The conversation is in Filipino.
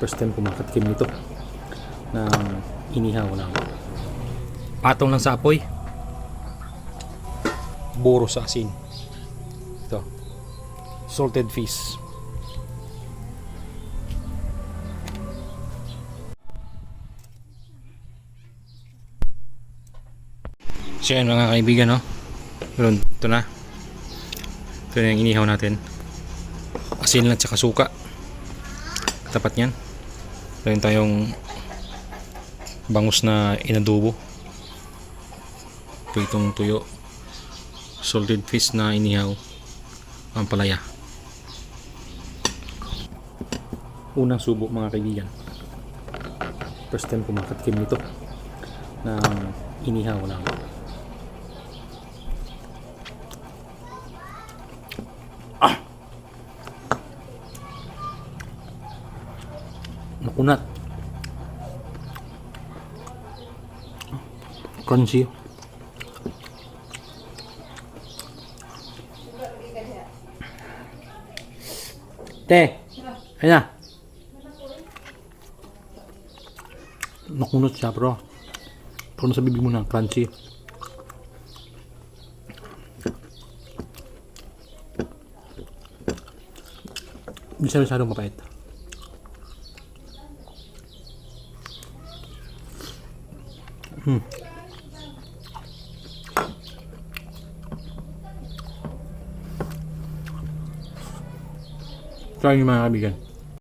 First time kumakatikim nito na inihaw lang. Patong lang sa apoy. Buro sa asin. Ito. Salted fish. So yan mga kaibigan, no? Ito na. Ito na yung inihaw natin. Asin lang tsaka suka. Tapat yan. Meron tayong bangus na inadobo. Ito itong tuyo. Salted fish na inihaw. Ampalaya. Unang subo mga kaibigan. First time kumakatikim nito na inihaw lang. Nakunat. Crunchy. Te, ayun na. Nakunat siya bro. Pero sa bibig mo na crunchy. Hindi siya masyadong mapait. Try nyo mga kaibigan.